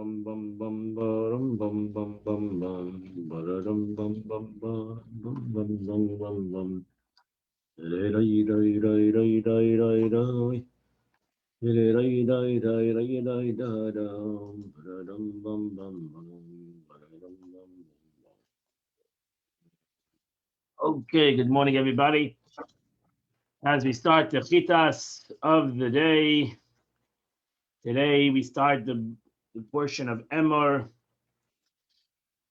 Okay, good morning, everybody. As we start the chitas of the day, today we start the portion of Emor,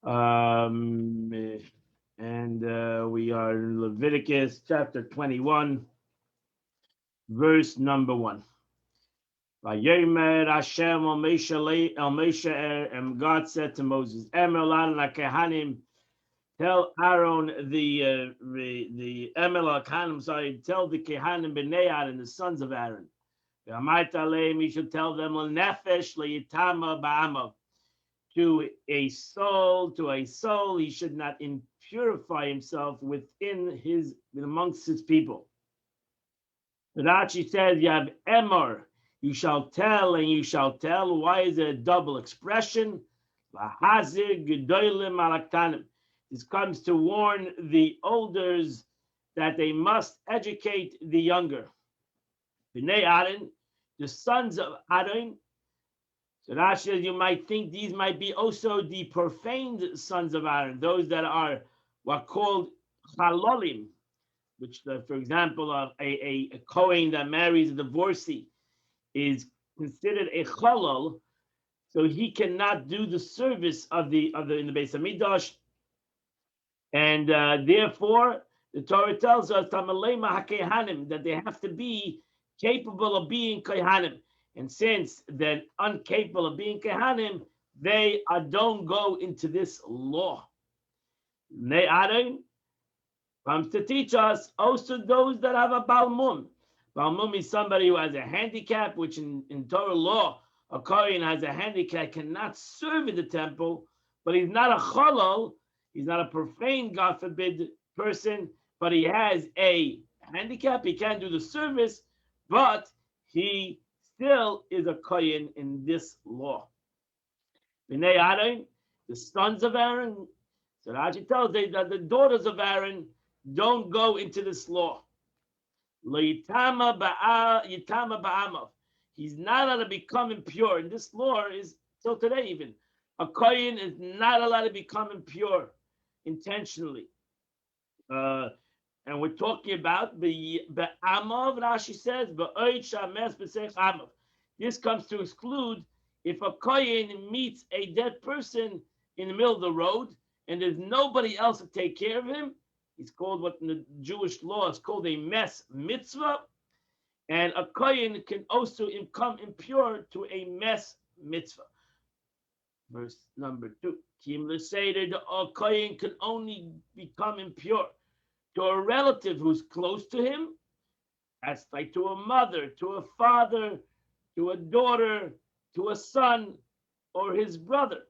and we are in Leviticus chapter 21, verse number 1. Vayomer Hashem el Moshe, and God said to Moses, Emer la kehanim, tell Aaron the Emel Kahanim, sorry, tell the Kehanim b'nei Aaron, the sons of Aaron. You should tell them nefesh le'yitama ba'amav, to a soul, he should not impurify himself amongst his people. Rashi says you have Emor, you shall tell and you shall tell. Why is it a double expression? Lahazir gedolim alaktanim. This comes to warn the elders that they must educate the younger. B'nei Aaron, the sons of Aaron. So Rashi says you might think these might be also the profaned sons of Aaron, those that are what called chalolim, which, for example, a Kohen that marries a divorcee is considered a chalol, so he cannot do the service of the in the Beis Hamikdash. And therefore, the Torah tells us that they have to be capable of being kohanim. And since they're incapable of being kohanim, they don't go into this law. Bnei Aaron comes to teach us also those that have a balmum. Balmum is somebody who has a handicap, which in Torah law, a kohen has a handicap, cannot serve in the temple, but he's not a chalal. He's not a profane, God forbid, person, but he has a handicap. He can't do the service, but he still is a kohen in this law. Bnei Aaron, the sons of Aaron, so Rashi tells us that the daughters of Aaron don't go into this law. Yitama ba'amav. He's not allowed to become impure. And this law is till today even. A kohen is not allowed to become impure intentionally. And we're talking about the amav, Rashi says, this comes to exclude if a kohen meets a dead person in the middle of the road and there's nobody else to take care of him. It's called, what in the Jewish law is called a mes mitzvah. And a kohen can also become impure to a mes mitzvah. Verse number 2. Kim l'seder, the kohen can only become impure to a relative who's close to him. That's like to a mother, to a father, to a daughter, to a son, or his brother.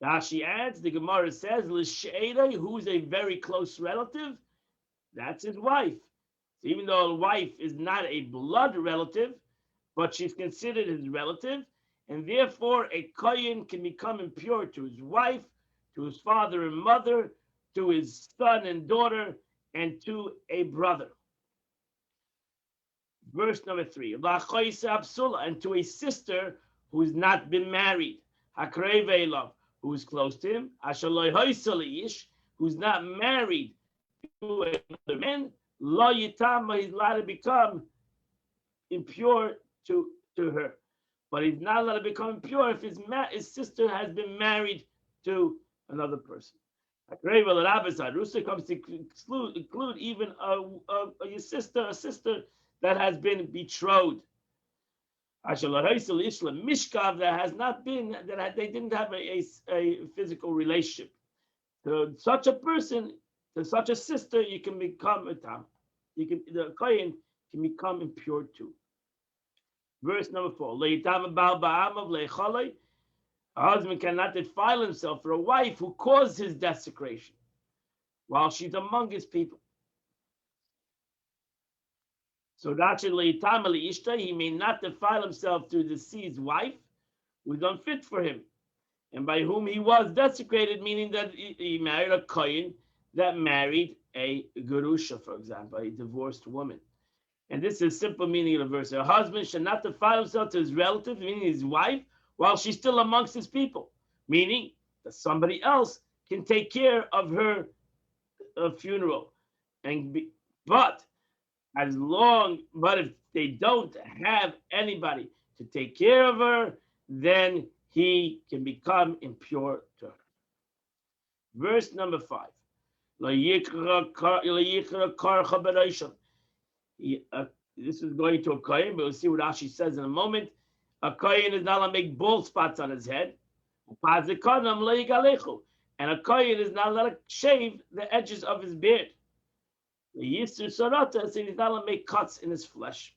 Rashi adds, the Gemara says, l'she'eda, who's a very close relative, that's his wife. So even though a wife is not a blood relative, but she's considered his relative, and therefore a kohen can become impure to his wife, to his father and mother, to his son and daughter, and to a brother. Verse number 3, and to a sister who's not been married, who is close to him, who's not married to another man, lo yitama, he's allowed to become impure to her. But he's not allowed to become impure if his sister has been married to another person. Rusa comes to include even a sister that has been betrothed. Mishkav, that has not been, they didn't have a physical relationship. To such a person, to such a sister, you can become a tam. The kohen can become impure too. Verse number 4. A husband cannot defile himself for a wife who caused his desecration while she's among his people. So he may not defile himself through the deceased wife, was unfit for him, and by whom he was desecrated, meaning that he married a kohen that married a gerusha, for example, a divorced woman. And this is simple meaning of the verse. A husband should not defile himself to his relative, meaning his wife, while she's still amongst his people, meaning that somebody else can take care of her funeral. But if they don't have anybody to take care of her, then he can become impure to her. Verse number 5. This is going to a kohen, but we'll see what Rashi says in a moment. A kohen is not allowed to make bald spots on his head. And a kohen is not allowed to shave the edges of his beard. The Yisur Sarata, so he's not allowed to make cuts in his flesh.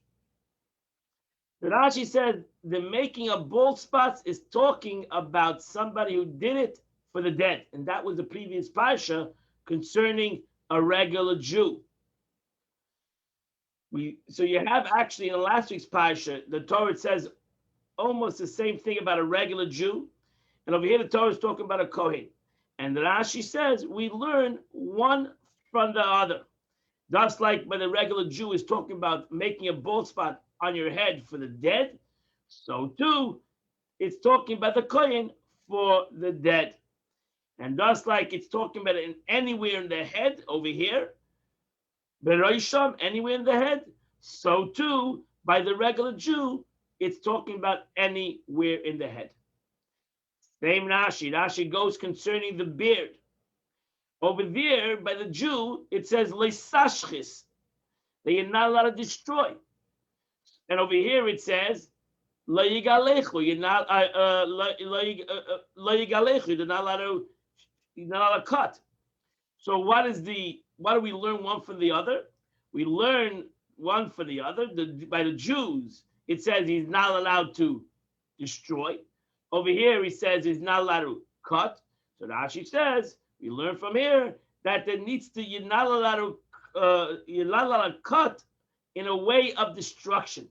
The Rashi said the making of bald spots is talking about somebody who did it for the dead. And that was the previous parsha concerning a regular Jew. So you have actually in last week's parsha, the Torah says almost the same thing about a regular Jew. And over here, the Torah is talking about a Kohen. And the Rashi says we learn one from the other. Just like when the regular Jew is talking about making a bald spot on your head for the dead, so too, it's talking about the Kohen for the dead. And just like it's talking about it anywhere in the head over here, Beroisham, anywhere in the head, so too, by the regular Jew, it's talking about anywhere in the head. Same Rashi. Rashi goes concerning the beard. Over there, by the Jew, it says leisashchis. They are not allowed to destroy. And over here it says leigalechu. You're not leigalechu. You're not allowed to cut. So what do we learn one from the other? We learn one from the other. By the Jews, it says he's not allowed to destroy. Over here, he says he's not allowed to cut. So Rashi says we learn from here that you're not allowed to cut in a way of destruction,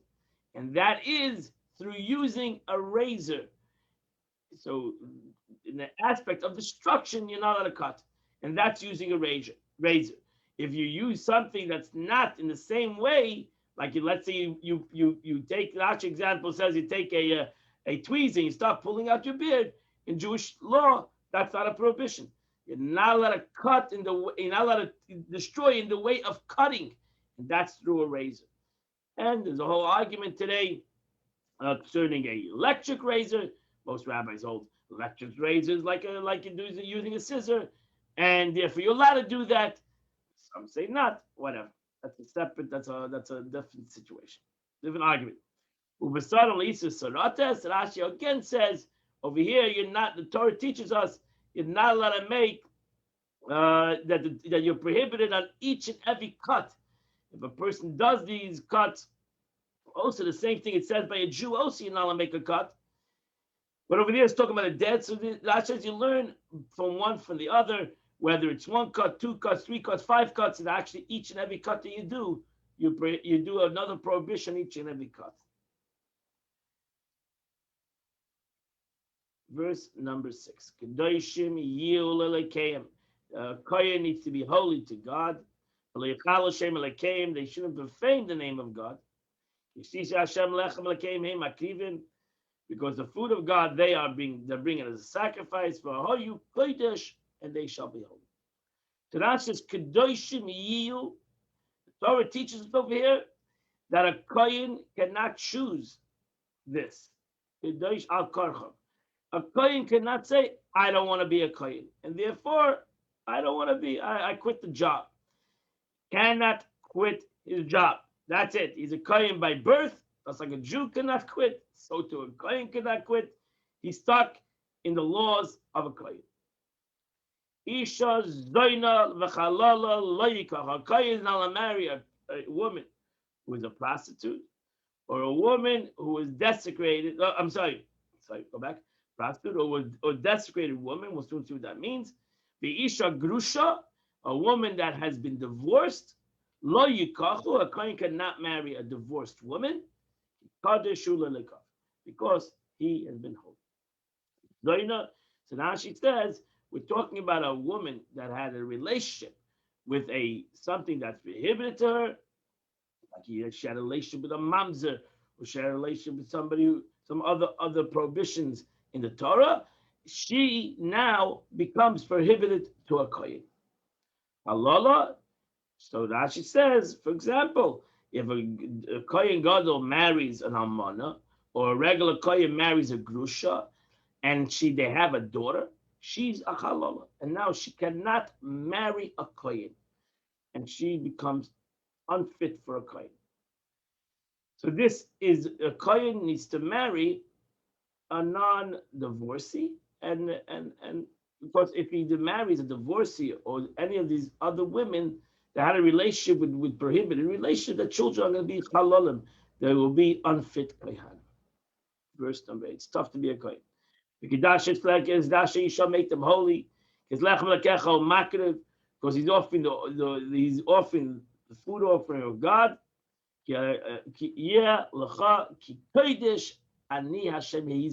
and that is through using a razor. So in the aspect of destruction, you're not allowed to cut, and that's using a razor. If you use something that's not in the same way, like let's say you take, Rashi example says you take a tweezer and you start pulling out your beard. In Jewish law, that's not a prohibition. You're not allowed to cut you're not allowed to destroy in the way of cutting, and that's through a razor. And there's a whole argument today concerning a electric razor. Most rabbis hold electric razors like you're using a scissor, and therefore you're allowed to do that. Some say not. Whatever. That's a separate. That's a different situation, different argument. Rashi again says over here you're not. The Torah teaches us you're not allowed to make that you're prohibited on each and every cut. If a person does these cuts, also the same thing it says by a Jew, also you're not allowed to make a cut. But over here it's talking about a dead. So that says you learn from one from the other, whether it's one cut, two cuts, three cuts, five cuts, and actually each and every cut that you do, you do another prohibition each and every cut. Verse number 6. Kedoshim yil elekayim. Kohen needs to be holy to God. They shouldn't profane the name of God. Because the food of God they're bringing as a sacrifice for Hoyu Kodesh, and they shall be holy. So that says Kedoshim yil. The Torah teaches us over here that a Kohen cannot choose this. Kedosh al karcham. A Kohen cannot say, I don't want to be a Kohen, and therefore I don't want to be, I quit the job. Cannot quit his job. That's it. He's a Kohen by birth. That's like a Jew cannot quit. So too a Kohen cannot quit. He's stuck in the laws of a Kohen. Isha zoina v'chalala loyikach. A Kohen is not to marry a woman who is a prostitute or a woman who is desecrated. Go back. Prostitute or desecrated woman. We'll soon see what that means. The Isha Grusha, a woman that has been divorced. Lo yikachu, a Kohen cannot marry a divorced woman. Because he has been holy. So now she says we're talking about a woman that had a relationship with a something that's prohibited to her, like she had a relationship with a mamzer, or she had a relationship with somebody who some other prohibitions in the Torah. She now becomes prohibited to a kohen. Halala. So Rashi says, for example, if a kohen gadol marries an almana, or a regular kohen marries a grusha, and they have a daughter, she's a halala, and now she cannot marry a kohen, and she becomes unfit for a kohen. So this is a kohen needs to marry a non-divorcee, and because if he marries a divorcee or any of these other women that had a relationship with prohibited relationship, the children are going to be halalim. They will be unfit kohen. Verse number 8. It's tough to be a kohen. Because you shall make them holy. Because he's offering the food offering of God. He's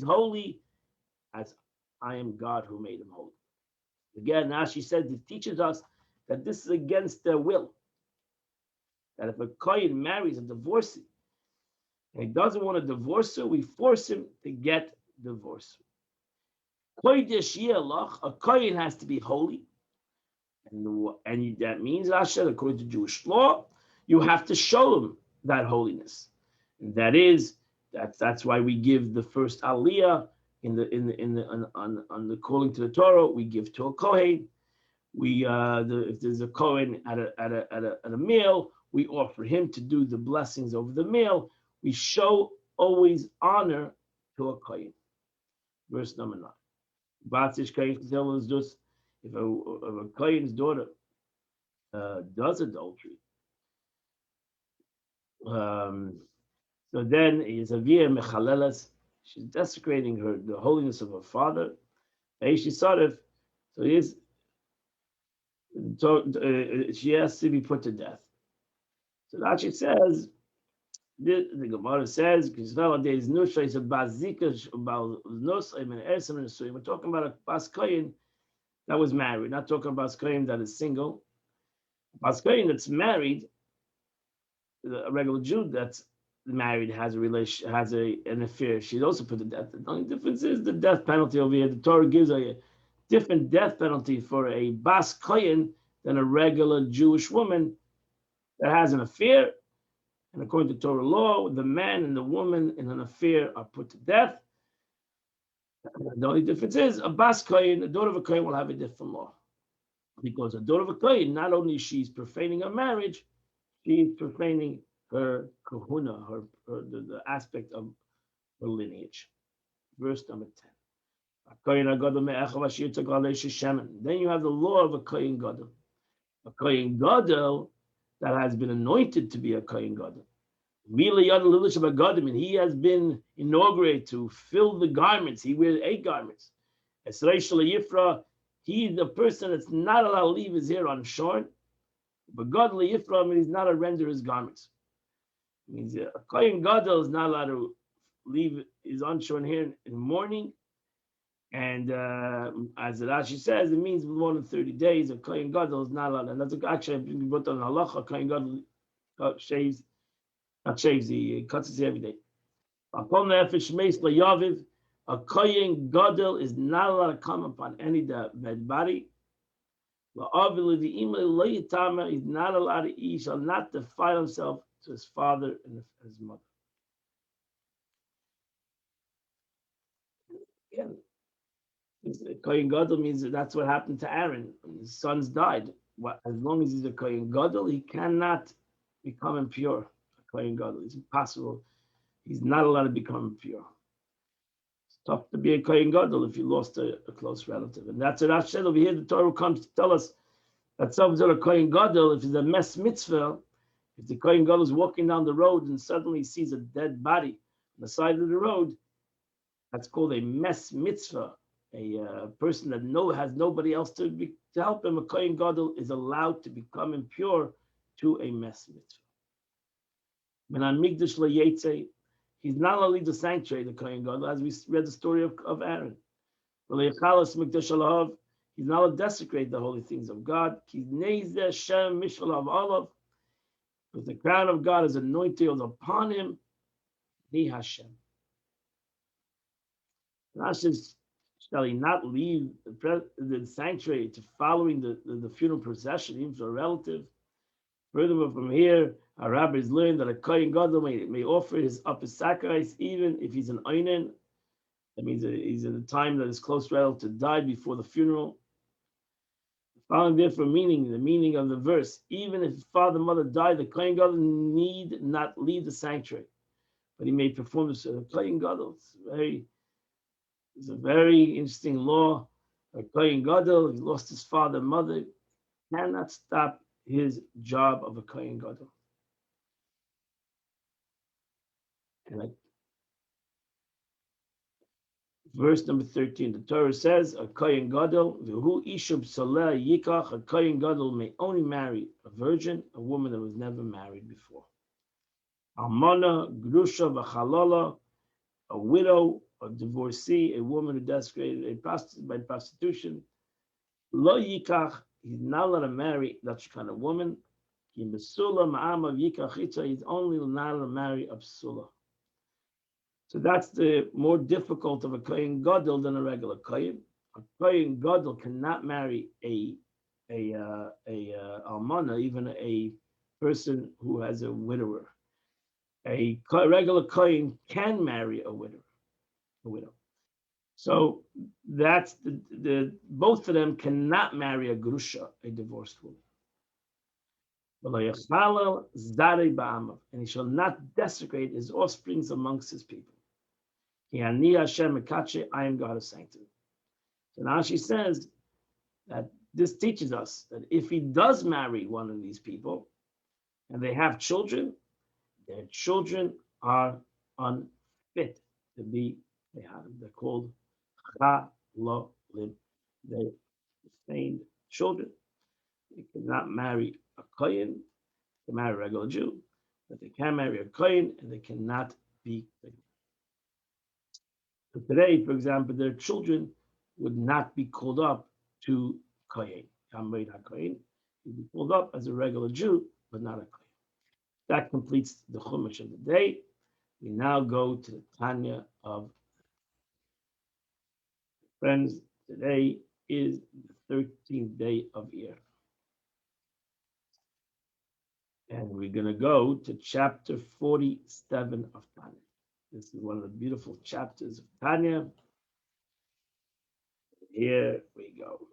holy as I am God who made him holy. Again, now she says it teaches us that this is against their will. That if a kohen marries a divorcee and he doesn't want to divorce her, we force him to get divorced. A kohen has to be holy, and that means according to Jewish law, you have to show him that holiness. And that's why we give the first aliyah on the calling to the Torah. We give to a kohen. If there's a kohen at a meal, we offer him to do the blessings over the meal. We show always honor to a kohen. Verse number 9. Batish kohen is just if a kohen's daughter does adultery. So then is a via mechalelas. She's desecrating the holiness of her father. So she has to be put to death. So that she says, the Gemara says, because nowadays Nusha is a bazika about Nosayim and Esim and Suyim. We're talking about a bas kohen that was married, not talking about bas kohen that is single. Bas kohen that's married, a regular Jew that's married has an affair. She's also put to death. The only difference is the death penalty over here. The Torah gives a different death penalty for a bas kohen than a regular Jewish woman that has an affair. And according to Torah law, the man and the woman in an affair are put to death. The only difference is a bas kohen, the daughter of a kohen, will have a different law, because a daughter of a kohen, not only she's profaning her marriage, she's profaning her kahuna, the aspect of her lineage. Verse number 10. Then you have the law of a kohen gadol. A kohen gadol that has been anointed to be a kohen gadol. And he has been inaugurated to fill the garments. He wears 8 garments. He's the person that's not allowed to leave his hair unshorn. But gadol yifra means not to render his garments. It means a kohen gadol is not allowed to leave his unshorn hair in mourning. And as Rashi says, it means more than 30 days. A kohen gadol is not allowed. And that's actually brought on halacha. A kohen gadol he cuts his hair every day. A kohen gadol is not allowed to come upon any dead body. He's not allowed to eat. He shall not defile himself to his father and his mother. Again, kohen gadol means that's what happened to Aaron. His sons died. As long as he's a kohen gadol, he cannot become impure. A kohen gadol, it's impossible. He's not allowed to become impure. It's tough to be a kohen gadol if you lost a close relative, and that's what I said over here. The Torah comes to tell us that someone's a kohen gadol. If it's a mes mitzvah, if the kohen gadol is walking down the road and suddenly sees a dead body on the side of the road, that's called a mes mitzvah. A person that has nobody else to help him. A kohen gadol is allowed to become impure to a mes mitzvah. He's not allowed to leave the sanctuary, the kohen gadol, as we read the story of Aaron. He's not allowed to desecrate the holy things of God. Because the crown of God is anointed upon him. He Hashem. Shall he not leave the sanctuary to following the funeral procession, even to a relative? Furthermore, from here, our rabbis learned that a Kohen Gadol may offer his sacrifice even if he's an Oinen. That means that he's in a time that his close relative died before the funeral. Following therefore the meaning of the verse, even if his father and mother died, the Kohen Gadol need not leave the sanctuary, but he may perform this. The Kohen Gadol, it's a very interesting law. A Kohen Gadol, he lost his father and mother, cannot stop his job of a Kohen Gadol. And verse number 13, the Torah says, a Kohen Gadol, v'hu ishub saleh yikach, a Kohen Gadol may only marry a virgin, a woman that was never married before. Almana, grusha, v'chalola, a widow, a divorcee, a woman who desecrated by prostitution. Lo yikach, he's not allowed to marry that kind of woman. He's only not allowed to marry a psula. So that's the more difficult of a Kohen Gadol than a regular Kohen. A Kohen Gadol cannot marry a almana, even a person who has a widower. A regular Kohen can marry a widow. So that's the both of them cannot marry a grusha, a divorced woman. And he shall not desecrate his offsprings amongst his people. I am God of sanctity. So now she says that this teaches us that if he does marry one of these people and they have children, their children are unfit to be, they're called chalolim. They're stained children. They cannot marry a Kohen, they can marry a regular Jew, but they can marry a Kohen and they cannot be pregnant. So today, for example, their children would not be called up to Kohen. Kamreid HaKohen. He'd be called up as a regular Jew, but not a Kohen. That completes the Chumash of the day. We now go to the Tanya of friends. Today is the 13th day of Iyar. And we're going to go to chapter 47 of Tanya. This is one of the beautiful chapters of Tanya. Here we go.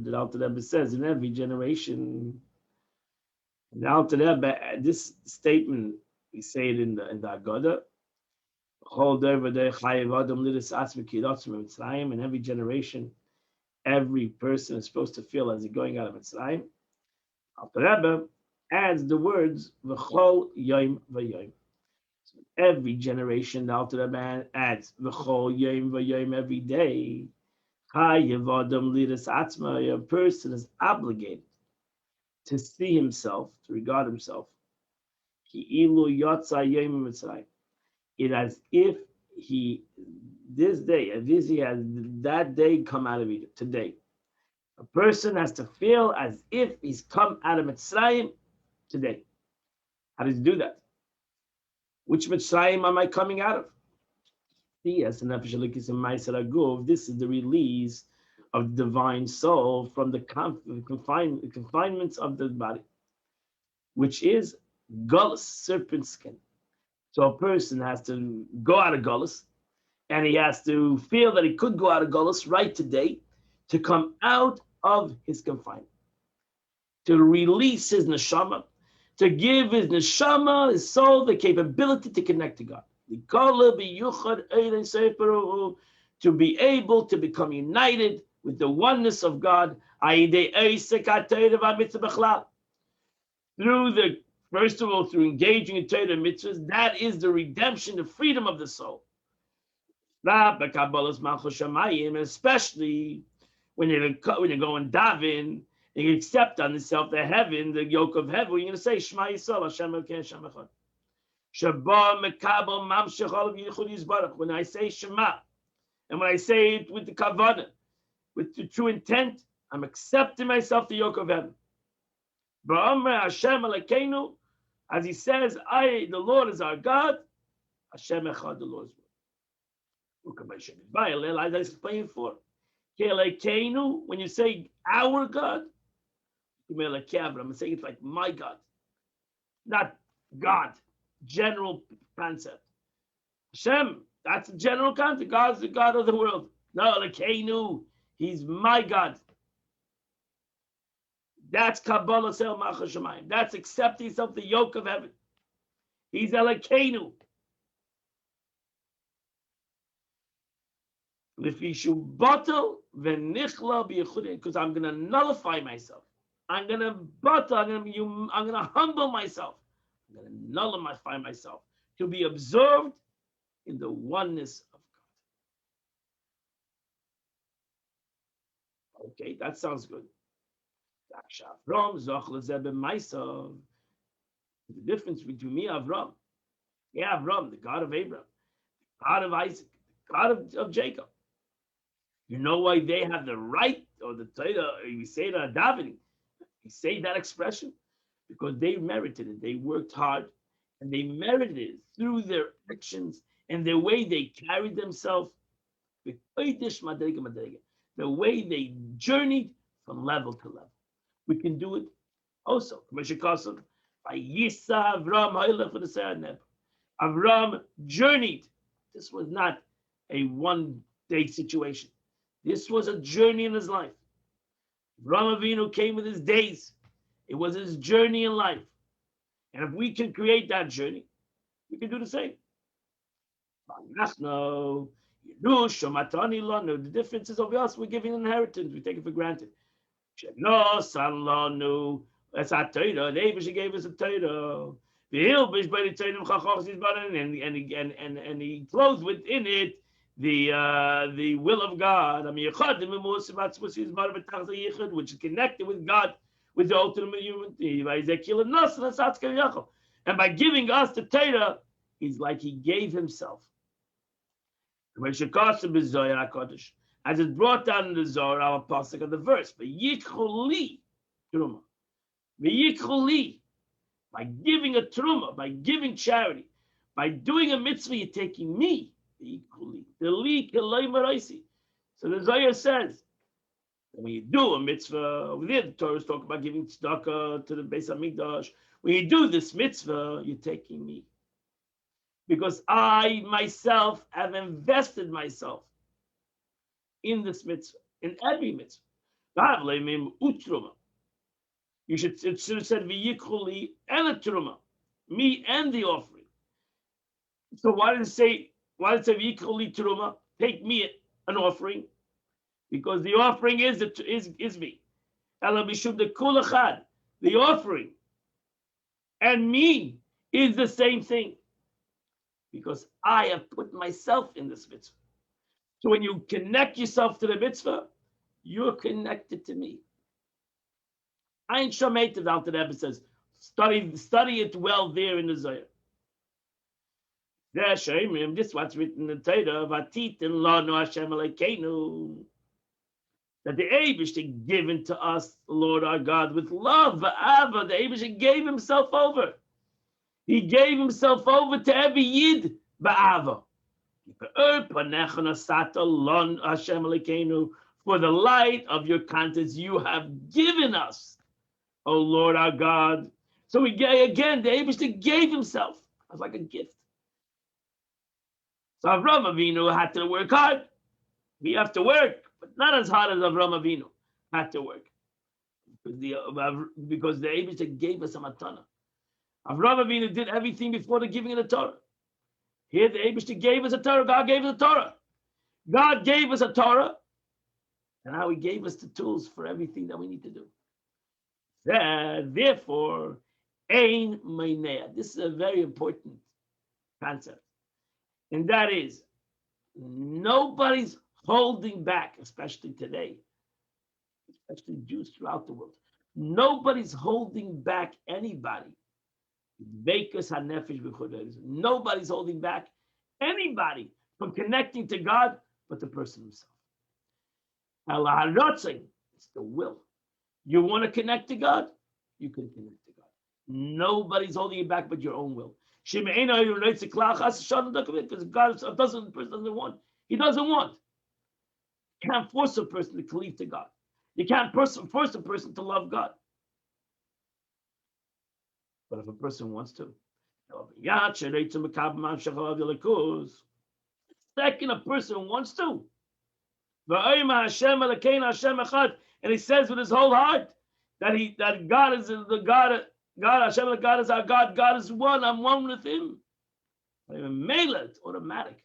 The Alter Rebbe says in every generation. The Alter Rebbe, this statement, we say it in the Agada. In every generation, every person is supposed to feel as he's going out of Mitzrayim. Alter Rebbe adds the words v'chol yom v'yom. So every generation, the Alter Rebbe adds v'chol yom v'yom every day. A person is obligated to see himself, to regard himself. It as if he has that day come out of Egypt, today. A person has to feel as if he's come out of Mitzrayim today. How does he do that? Which Mitzrayim am I coming out of? Yes, this is the release of the divine soul from the confinements of the body, which is gullus, serpent skin. So a person has to go out of gullus, and he has to feel that he could go out of gullus right today to come out of his confinement, to release his neshama, to give his neshama, his soul, the capability to connect to God. To be able to become united with the oneness of God first of all, through engaging in Torah mitzvahs. That is the redemption, the freedom of the soul. Especially when you go and daven, you accept on yourself the yoke of heaven. You're going to say Shema Yisrael, Hashem Elokeinu Hashem Echad. When I say Shema, and when I say it with the kavanah, with the true intent, I'm accepting myself the yoke of heaven. Hashem Elokeinu, as he says, the Lord is our God. Hashem Echad, the Lord is one. As I explained before, when you say our God, I'm saying it's like my God, not God, general concept. Hashem, that's a general concept. God's the God of the world. No, Elokeinu, he's my God. That's Kabbalah Sel Machashamayim. That's accepting himself the yoke of heaven. He's Elokeinu. Because I'm going to nullify myself. I'm going to humble myself. I'm going to nullify myself to be absorbed in the oneness of God. Okay, that sounds good. The difference between me and Avram. Yeah, Avram, the God of Abraham, the God of Isaac, the God of Jacob. You know why they have the right, or the Torah, we say that davening, we say that expression? Because they merited it. They worked hard, and they merited it through their actions and the way they carried themselves, the way they journeyed from level to level. We can do it also. Avram journeyed. This was not a one-day situation. This was a journey in his life. Avram Avinu came with his days. It was his journey in life. And if we can create that journey, we can do the same. The difference is of us, we're giving inheritance. We take it for granted. That's our Torah. The Abish gave us a Torah. And he clothed within it the will of God. Which is connected with God, with the ultimate human thing. And by giving us the Torah, it's like he gave himself. As it's brought down in the Zohar, our pasuk of the verse, by giving a truma, by giving charity, by doing a mitzvah, you're taking me. So the Zohar says, when you do a mitzvah, over there the Torah is talking about giving tzedakah to the Beis Hamikdash. When you do this mitzvah, you're taking me. Because I myself have invested myself in this mitzvah, in every mitzvah. It should have said v'yikhuli and a truma, me and the offering. So why did it say v'yikhuli truma? Take me an offering, because the offering is me. The offering and me is the same thing. Because I have put myself in this mitzvah. So when you connect yourself to the mitzvah, you're connected to me. Ein Shometiv, Alter Rebbe says, study it well there in the Zohar. This is what's written in the Torah, Vatitin lanu Hashem Elokeinu, that the Eibishter given to us, the Lord our God, with love, va'ava, the Eibishter gave himself over. He gave himself over to every Yid, ba'ava. For the light of your countenance you have given us, O Lord our God. So we again, the Eibishter gave himself as like a gift. So Avram Avinu had to work hard. We have to work, but not as hard as Avram Avinu had to work. Because the Eibishter gave us a matana. Avram Avinu did everything before the giving of the Torah. Here the Eibishter gave us a Torah. God gave us a Torah. God gave us a Torah. And now he gave us the tools for everything that we need to do. Therefore, ein meinea. This is a very important concept. And that is, nobody's holding back, especially today, especially Jews throughout the world. Nobody's holding back anybody Nobody's holding back anybody from connecting to God but the person himself. It's the will. You want to connect to God? You can connect to God. Nobody's holding you back but your own will. Because God doesn't, the person doesn't want. He doesn't want. You can't force a person to cleave to God. You can't force a person to love God. But if a person wants to, second a person wants to, and he says with his whole heart that God is the God. God Hashem, God is our God. God is one. I'm one with Him. It's automatic.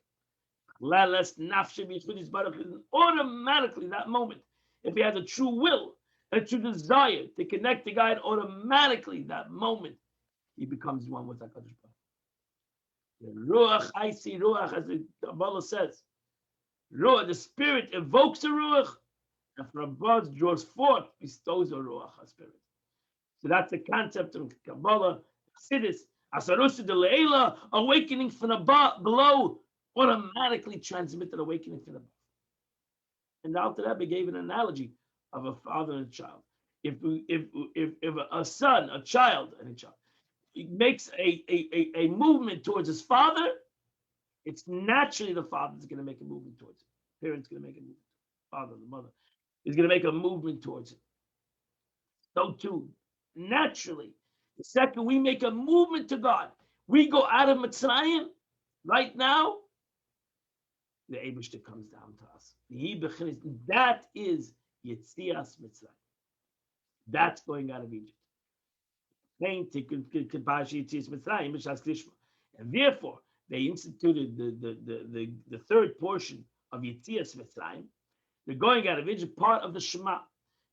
Automatically, that moment, if he has a true will, a true desire to connect to God, automatically, that moment, he becomes one with HaKadosh Baruch Hu. Ruach, I see Ruach, as the Kabbalah says. Ruach, the Spirit evokes a Ruach, and from above draws forth, bestows a Ruach, a Spirit. So that's the concept of Kabbalah, Chassidus, Asarusa de Leila, awakening from above, below, automatically transmitted awakening from above. And after that, we gave an analogy of a father and a child. If a son, a child, and a child, makes a movement towards his father, it's naturally the father's going to make a movement towards it. Parents going to make a movement. Father, the mother is going to make a movement towards it. So too, naturally, the second we make a movement to God, we go out of Mitzrayim right now, the Eibishter comes down to us. That is Yetzias Mitzrayim. That's going out of Egypt. And therefore, they instituted the third portion of Yetzias Mitzrayim. They're going out of Egypt, part of the Shema.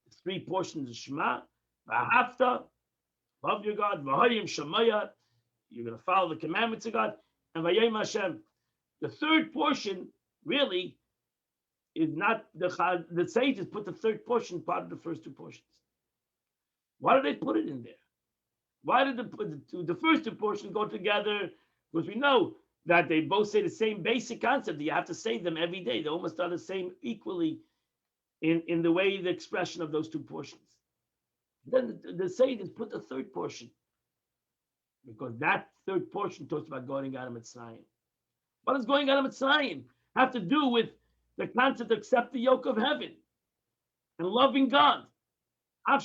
The three portions of Shema. V'ahavta, love your God. V'hoyim Shemayat, you're going to follow the commandments of God. And V'yayim Hashem. The third portion really is not the sages put the third portion part of the first two portions. Why did they put it in there? Why did the first two portions go together? Because we know that they both say the same basic concept. That you have to say them every day. They almost are the same equally in the way the expression of those two portions. Then the sages put the third portion because that third portion talks about going out of Mitzrayim. What does going out of Mitzrayim have to do with the concept of accept the yoke of heaven and loving God?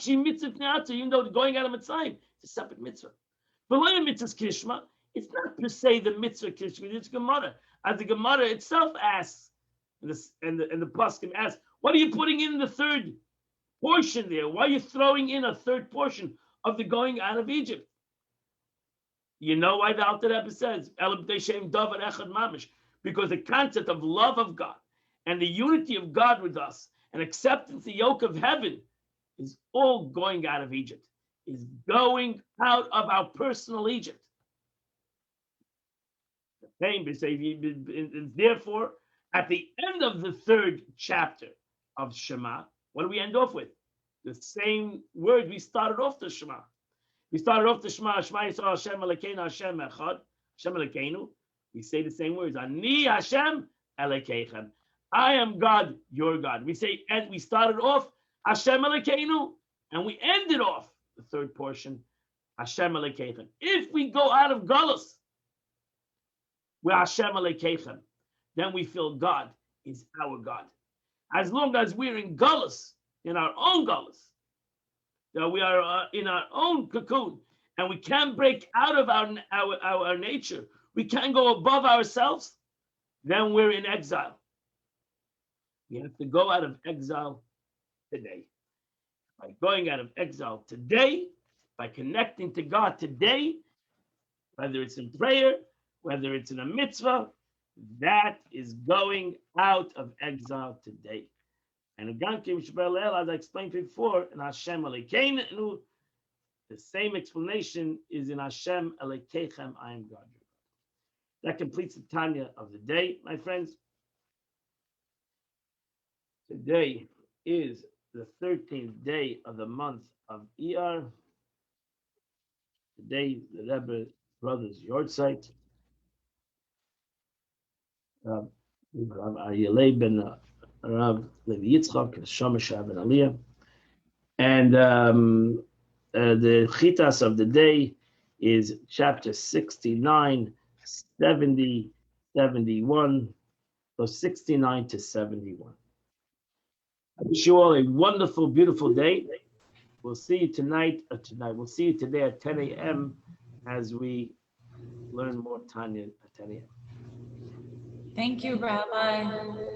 Even though going out of Mitzrayim is a separate mitzvah. But when mitzvah's kishma, it's not per se the mitzvah kishma, it's Gemara. As the Gemara itself asks, and the Paskim asks, what are you putting in the third portion there? Why are you throwing in a third portion of the going out of Egypt? You know why the Alter Rebbe says, because the concept of love of God and the unity of God with us and acceptance the yoke of heaven is all going out of Egypt, is going out of our personal Egypt. Therefore, at the end of the third chapter of Shema, what do we end off with? The same word we started off the Shema. We started off the Shema, Shema Yisrael Hashem Elokeinu Hashem Echad, Hashem Elokeinu. We say the same words. Ani Hashem Elokeichem. I am God, your God. We say, and we started off Hashem Elokeinu, and we ended off the third portion, Hashem Elokeichem. If we go out of Galus, we're Hashem Elokeichem, then we feel God is our God. As long as we're in Galus, in our own Galus, that we are in our own cocoon, and we can't break out of our nature, we can't go above ourselves, then we're in exile. We have to go out of exile today. By going out of exile today, by connecting to God today, whether it's in prayer, whether it's in a mitzvah, that is going out of exile today. And as I explained before, in Hashem Elokeinu, the same explanation is in Hashem Elokeichem, I am God. That completes the Tanya of the day, my friends. Today is the 13th day of the month of Iyar. Today, the Rebbe brother's yard site. Ayalei ben Rav Levi Yitzchak, Shamash ben Aliyah. And the chitas of the day is chapter 69, 70, 71, so 69 to 71. I wish you all a wonderful, beautiful day. We'll see you tonight. We'll see you today at 10 a.m. as we learn more Tanya at 10 a.m. Thank you, Rabbi.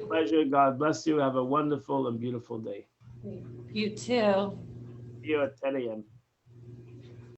Pleasure. God bless you. Have a wonderful and beautiful day. You too. See you at 10 a.m.